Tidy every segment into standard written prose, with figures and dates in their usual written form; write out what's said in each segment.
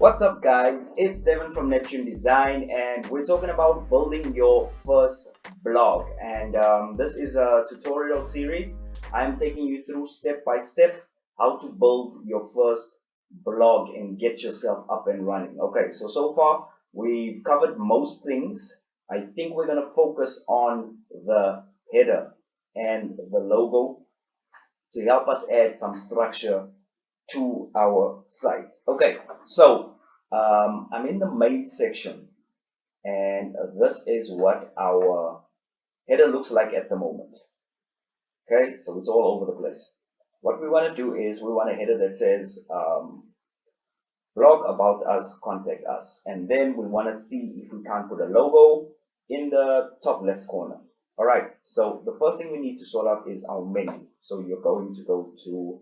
What's up, guys? It's Devin from Neptune Design, and we're talking about building your first blog. And this is a tutorial series. I'm taking you through step by step how to build your first blog and get yourself up and running. Okay, so far we've covered most things. I think we're going to focus on the header and the logo to help us add some structure to our site. Okay, so I'm in the main section, and this is what our header looks like at the moment. Okay, so it's all over the place. What we want to do is we want a header that says blog about us, contact us, and then we want to see if we can't put a logo in the top left corner. All right, so the first thing we need to sort out is our menu. So you're going to go to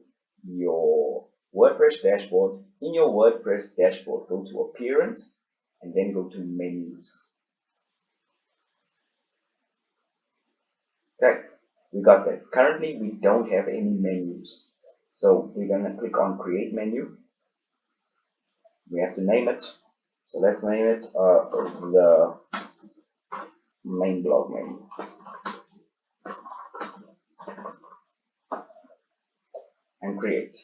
your WordPress dashboard. In your WordPress dashboard, go to Appearance and then go to Menus. Okay, we got that. Currently, we don't have any menus. So we're going to click on Create Menu. We have to name it. So let's name it the main blog menu. And create.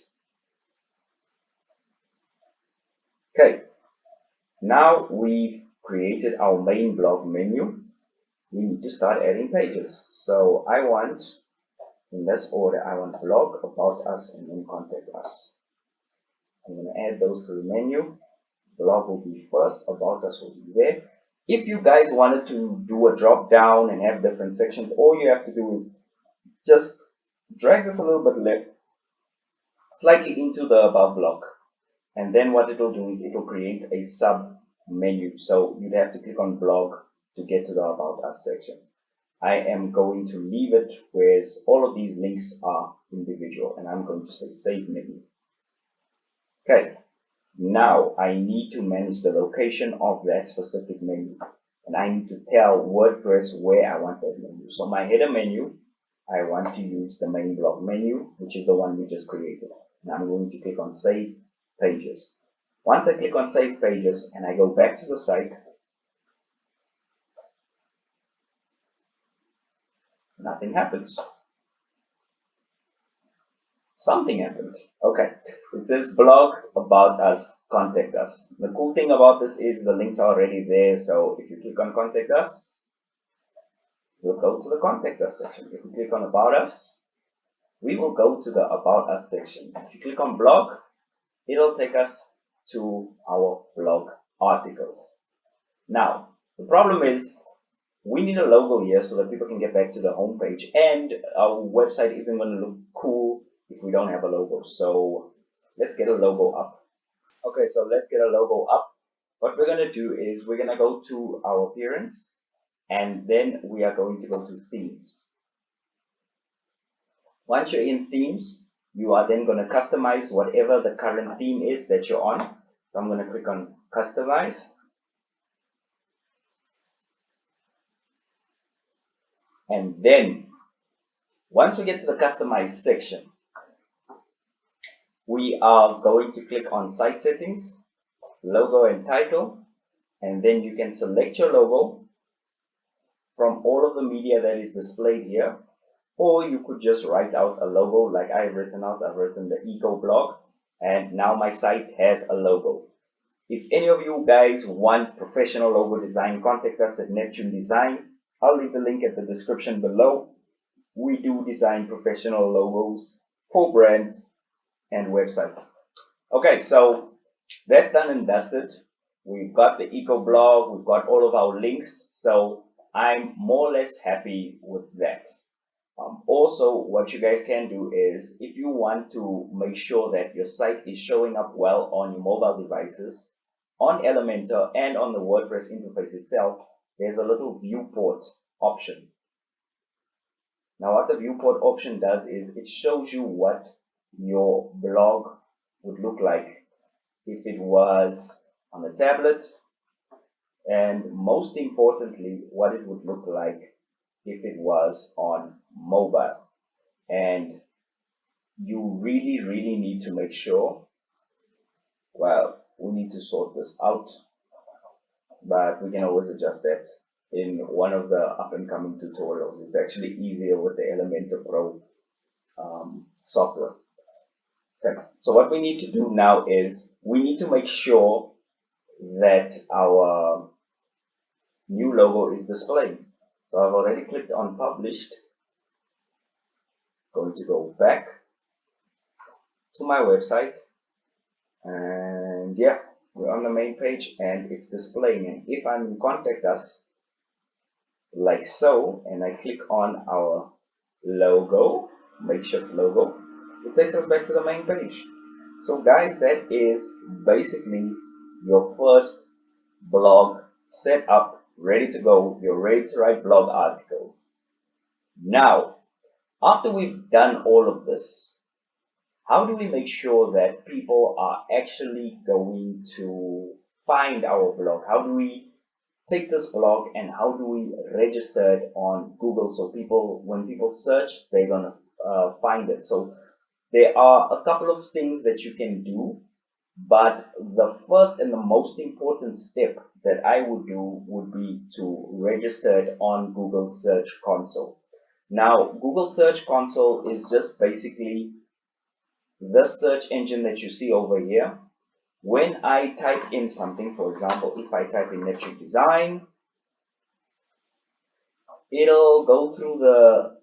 Okay, now we've created our main blog menu. We need to start adding pages. So I want, in this order, I want blog, about us, and then contact us. I'm going to add those to the menu. Blog will be first, about us will be there. If you guys wanted to do a drop down and have different sections, all you have to do is just drag this a little bit left, slightly into the above block. And then what it will do is it will create a sub menu. So you'd have to click on blog to get to the about us section. I am going to leave it whereas all of these links are individual, and I'm going to say save menu. Okay, now I need to manage the location of that specific menu, and I need to tell WordPress where I want that menu. So my header menu, I want to use the main blog menu, which is the one we just created. And I'm going to click on save pages. Once I click on save pages and I go back to the site, nothing happens. Something happened. Okay, it says blog, about us, contact us. The cool thing about this is the links are already there. So if you click on contact us, we'll go to the contact us section. If we click on about us, we will go to the about us section. If you click on blog, it'll take us to our blog articles. Now, the problem is we need a logo here so that people can get back to the home page, and our website isn't going to look cool if we don't have a logo. So let's get a logo up. Okay, so let's get a logo up. What we're going to do is we're going to go to our appearance, and then we are going to go to themes. Once you're in themes, you are then going to customize whatever the current theme is that you're on. So I'm going to click on customize. And then once we get to the customize section, we are going to click on site settings, logo and title, and then you can select your logo from all of the media that is displayed here. Or you could just write out a logo like I've written out. I've written the Eco blog, and now my site has a logo. If any of you guys want professional logo design, contact us at Neptune Design. I'll leave the link at the description below. We do design professional logos for brands and websites. Okay, so that's done and dusted. We've got the Eco blog, we've got all of our links, so I'm more or less happy with that. Also, what you guys can do is, if you want to make sure that your site is showing up well on your mobile devices, on Elementor and on the WordPress interface itself, there's a little viewport option. Now what the viewport option does is it shows you what your blog would look like if it was on a tablet, and most importantly, what it would look like if it was on mobile. And you really need to make sure, well, we need to sort this out, but we can always adjust that in one of the up and coming tutorials. It's actually easier with the Elementor Pro software. Okay. So what we need to do now is we need to make sure that our new logo is displayed. So I've already clicked on published. Going to go back to my website, and yeah, we're on the main page and it's displaying. And if I'm in Contact Us, like so, and I click on our logo, makeshift logo, it takes us back to the main page. So guys, that is basically your first blog set up, ready to go. You're ready to write blog articles. Now, after we've done all of this, how do we make sure that people are actually going to find our blog? How do we take this blog and how do we register it on Google so people, when people search, they're gonna find it? So there are a couple of things that you can do, but the first and the most important step that I would do would be to register it on Google Search Console. Now, Google Search Console is just basically the search engine that you see over here. When I type in something, for example, if I type in Neptune Design, it'll go through the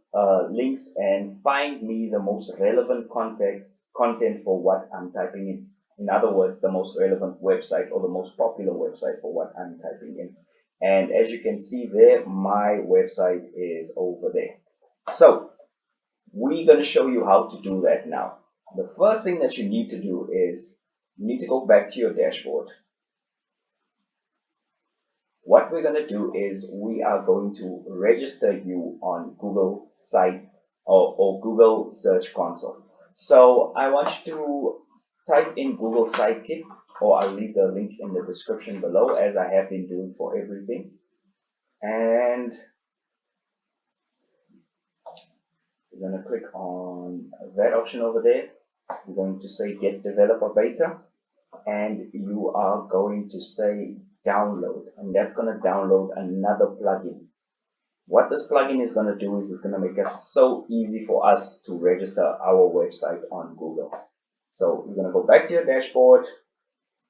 links and find me the most relevant content for what I'm typing in. In other words, the most relevant website or the most popular website for what I'm typing in. And as you can see there, my website is over there. So we're going to show you how to do that now. The first thing that you need to do is you need to go back to your dashboard. What we're going to do is we are going to register you on Google site or Google Search Console. So I want you to type in Google Sidekick, or I'll leave the link in the description below, as I have been doing for everything. And we're going to click on that option over there. We're going to say Get Developer Beta, and you are going to say download, and that's going to download another plugin. What this plugin is going to do is it's going to make it so easy for us to register our website on Google. So you're going to go back to your dashboard.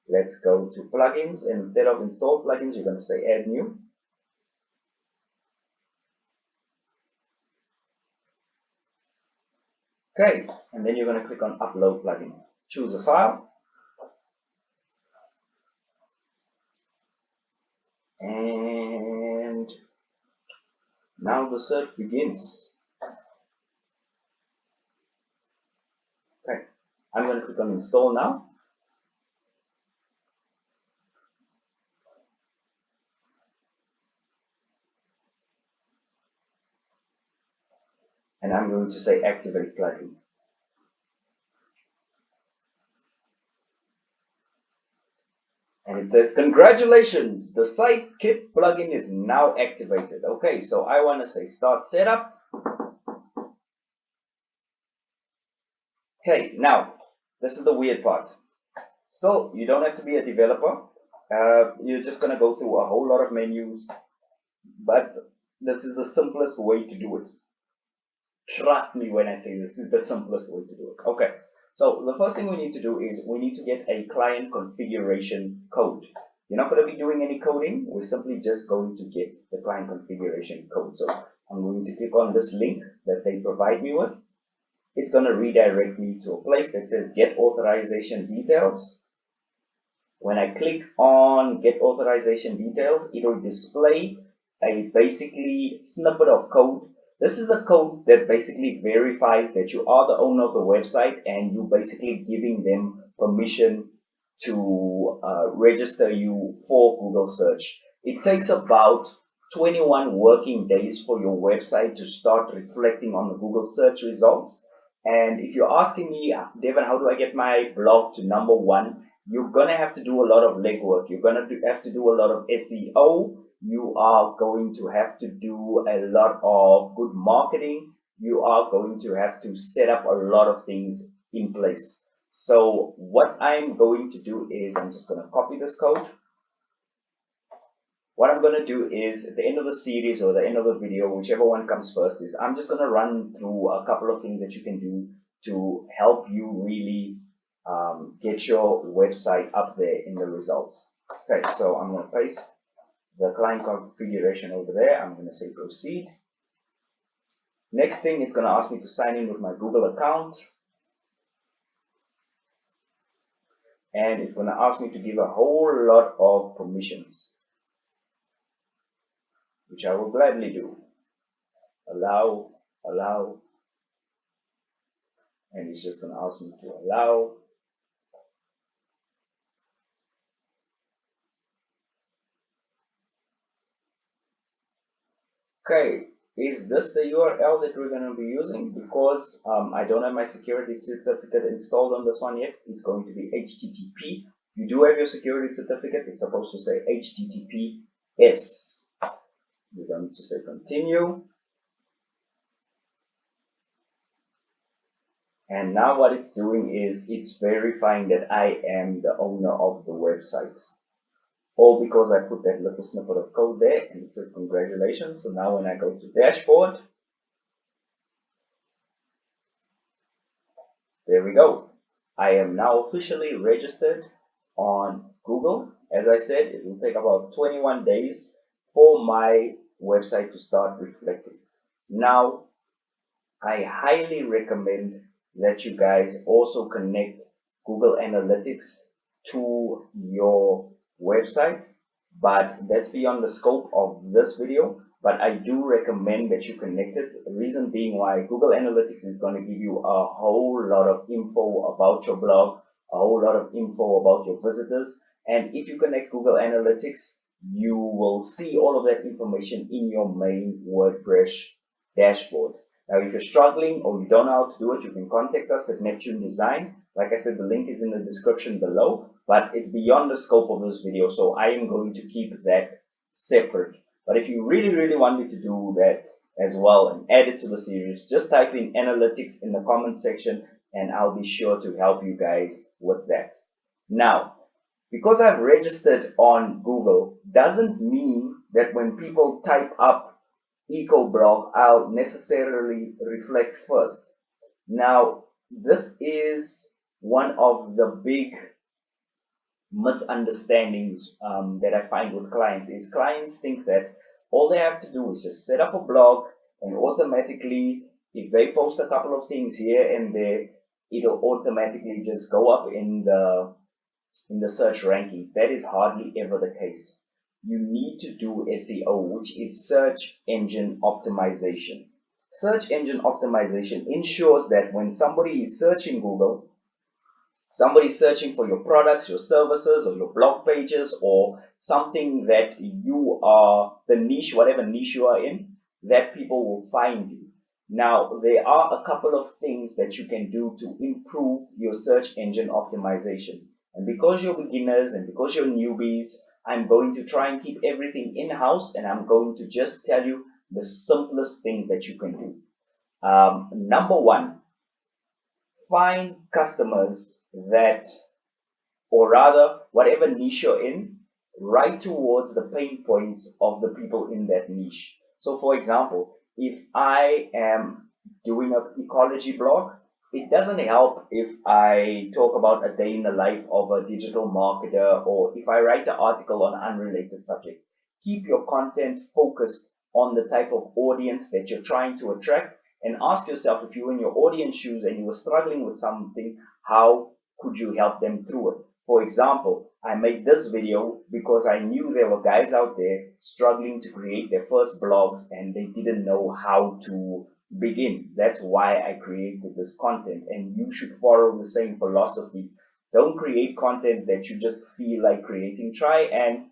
Let's go to plugins, and instead of install plugins, you're going to say add new. Okay, and then you're going to click on upload plugin. Choose a file. And now the search begins. Okay, I'm going to click on install now. And I'm going to say activate plugin. And it says, congratulations, the Sidekick plugin is now activated. Okay, so I want to say start setup. Okay, now, this is the weird part. Still, you don't have to be a developer. You're just going to go through a whole lot of menus. But this is the simplest way to do it. Trust me when I say this is the simplest way to do it. Okay. So the first thing we need to do is we need to get a client configuration code. You're not going to be doing any coding. We're simply just going to get the client configuration code. So I'm going to click on this link that they provide me with. It's going to redirect me to a place that says get authorization details. When I click on get authorization details, it will display a basically snippet of code. This is a code that basically verifies that you are the owner of the website and you basically giving them permission to register you for Google search. It takes about 21 working days for your website to start reflecting on the Google search results. And if you're asking me, Devin, how do I get my blog to #1? You're going to have to do a lot of legwork. You're going to have to do a lot of SEO. You are going to have to do a lot of good marketing. You are going to have to set up a lot of things in place. So what I'm going to do is I'm just going to copy this code. What I'm going to do is at the end of the series or the end of the video, whichever one comes first, is I'm just going to run through a couple of things that you can do to help you really get your website up there in the results. Okay, so I'm going to paste the client configuration over there. I'm going to say proceed. Next thing, it's going to ask me to sign in with my Google account. And it's going to ask me to give a whole lot of permissions, which I will gladly do. Allow, allow, and it's just going to ask me to allow. Okay, is this the URL that we're going to be using? Because I don't have my security certificate installed on this one yet. It's going to be HTTP. You do have your security certificate. It's supposed to say HTTPS. We're going to say continue. And now what it's doing is it's verifying that I am the owner of the website. All because I put that little snippet of code there and it says congratulations. So now when I go to dashboard, there we go. I am now officially registered on Google. As I said, it will take about 21 days for my website to start reflecting. Now, I highly recommend that you guys also connect Google Analytics to your website, but that's beyond the scope of this video. But I do recommend that you connect it. The reason being why Google Analytics is going to give you a whole lot of info about your blog, a whole lot of info about your visitors. And if you connect Google Analytics, you will see all of that information in your main WordPress dashboard. Now, if you're struggling or you don't know how to do it, you can contact us at Neptune Design. Like I said, the link is in the description below, but it's beyond the scope of this video, so I am going to keep that separate. But if you really, really want me to do that as well and add it to the series, just type in analytics in the comment section and I'll be sure to help you guys with that. Now, because I've registered on Google doesn't mean that when people type up EcoBlog, I'll necessarily reflect first. Now, this is one of the big misunderstandings that I find with clients is clients think that all they have to do is just set up a blog and automatically, if they post a couple of things here and there, it'll automatically just go up in the search rankings. That is hardly ever the case. You need to do SEO, which is search engine optimization. Search engine optimization ensures that when somebody is searching Google, somebody's searching for your products, your services, or your blog pages, or something that you are, the niche, whatever niche you are in, that people will find you. Now, there are a couple of things that you can do to improve your search engine optimization. And because you're beginners and because you're newbies, I'm going to try and keep everything in-house and I'm going to just tell you the simplest things that you can do. Number one, find customers that, or rather, whatever niche you're in, right towards the pain points of the people in that niche. So for example, if I am doing an ecology blog, it doesn't help if I talk about a day in the life of a digital marketer or if I write an article on an unrelated subject. Keep your content focused on the type of audience that you're trying to attract and ask yourself, if you were in your audience shoes and you were struggling with something, how could you help them through it? For example, I made this video because I knew there were guys out there struggling to create their first blogs and they didn't know how to begin. That's why I created this content, and you should follow the same philosophy. Don't create content that you just feel like creating. Try and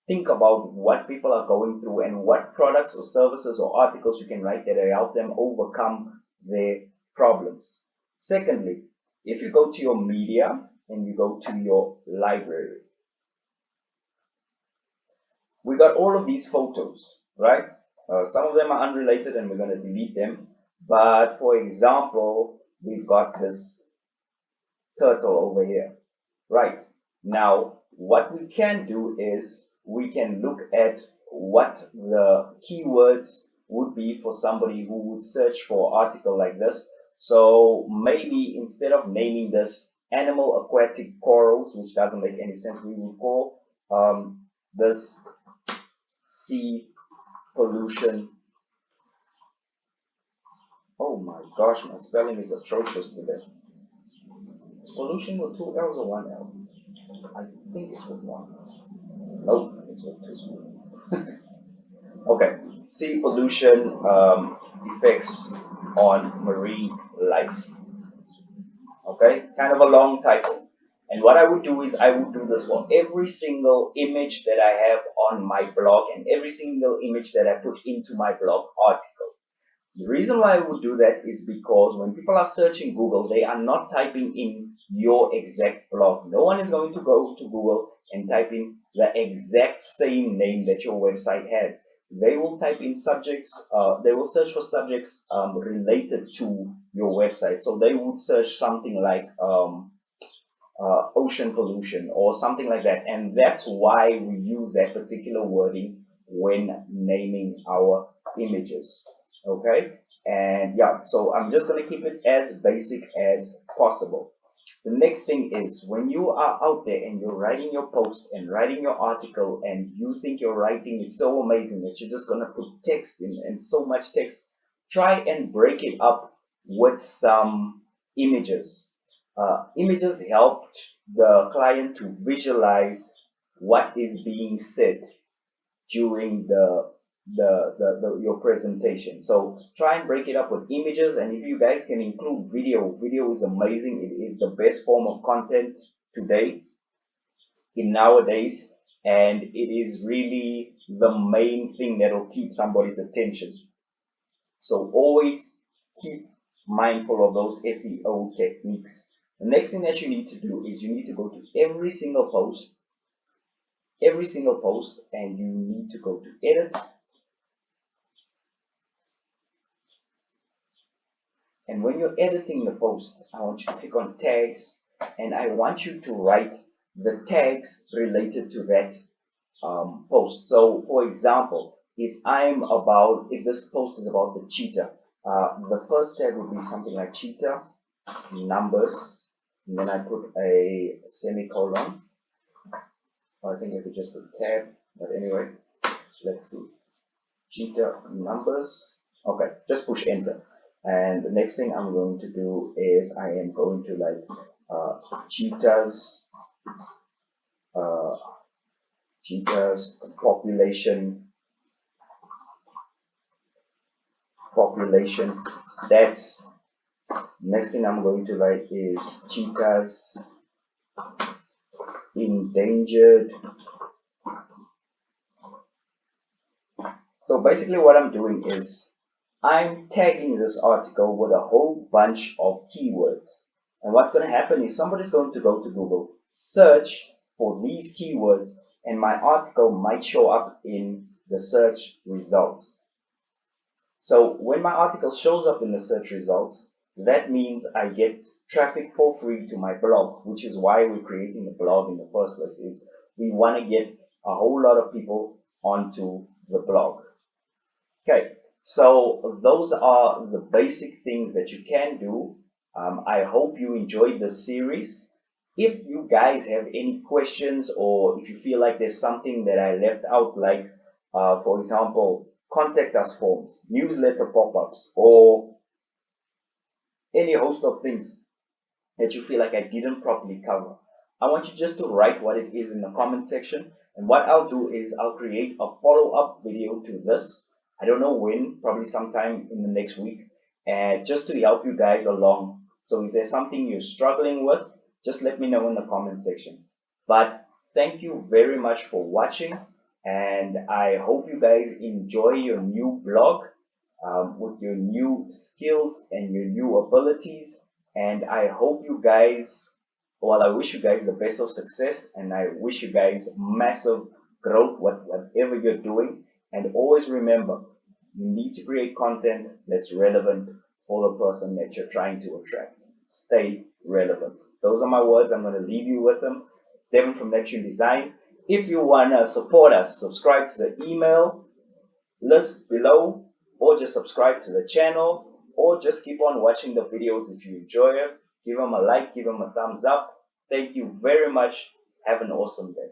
think about what people are going through and what products or services or articles you can write that will help them overcome their problems. Secondly, if you go to your media and you go to your library, we got all of these photos, right? Some of them are unrelated and we're going to delete them. But for example, we've got this turtle over here. Right. Now, what we can do is we can look at what the keywords would be for somebody who would search for an article like this. So maybe instead of naming this animal aquatic corals, which doesn't make any sense, we would call this sea pollution. Oh my gosh, my spelling is atrocious today. Is pollution with two L's or one L? I think it's with one. Oh, it's with two. Okay, sea pollution effects on marine life. Okay, kind of a long title. And what I would do is I would do this for every single image that I have on my blog and every single image that I put into my blog article. The reason why I would do that is because when people are searching Google, they are not typing in your exact blog. No one is going to go to Google and type in the exact same name that your website has. They will type in subjects, they will search for subjects related to your website. So they would search something like ocean pollution or something like that. And that's why we use that particular wording when naming our images. Okay, and yeah, so I'm just going to keep it as basic as possible. The next thing is when you are out there and you're writing your post and writing your article and you think your writing is so amazing that you're just going to put text in and so much text, try and break it up with some images. Images helped the client to visualize what is being said during your presentation. So try and break it up with images, and if you guys can include video is amazing. It is the best form of content today in nowadays, and it is really the main thing that will keep somebody's attention. So always keep mindful of those SEO techniques. The next thing that you need to do is you need to go to every single post, and you need to go to edit. And when you're editing the post, I want you to click on tags, and I want you to write the tags related to that post. So, for example, if this post is about the cheetah, the first tag would be something like cheetah numbers, and then I put a semicolon. I think I could just put tab, but anyway, let's see. Cheetah numbers. Okay, just push enter. And the next thing I'm going to do is I am going to cheetahs population stats. Next thing I'm going to write is cheetahs endangered. So basically what I'm doing is I'm tagging this article with a whole bunch of keywords. And what's going to happen is somebody's going to go to Google, search for these keywords, and my article might show up in the search results. So when my article shows up in the search results, that means I get traffic for free to my blog, which is why we're creating the blog in the first place, is we want to get a whole lot of people onto the blog. Okay, so those are the basic things that you can do. I hope you enjoyed this series. If you guys have any questions, or if you feel like there's something that I left out, like for example, contact us forms, newsletter pop-ups, or any host of things that you feel like I didn't properly cover, I want you just to write what it is in the comment section. And what I'll do is I'll create a follow-up video to this. I don't know when, probably sometime in the next week, and just to help you guys along. So if there's something you're struggling with, just let me know in the comment section. But thank you very much for watching, and I hope you guys enjoy your new blog with your new skills and your new abilities. And I hope you guys, well, I wish you guys the best of success, and I wish you guys massive growth whatever you're doing. And always remember, you need to create content that's relevant for the person that you're trying to attract. Stay relevant. Those are my words. I'm going to leave you with them. It's Devin from Neptune Design. If you want to support us, subscribe to the email list below, or just subscribe to the channel, or just keep on watching the videos if you enjoy it. Give them a like, give them a thumbs up. Thank you very much. Have an awesome day.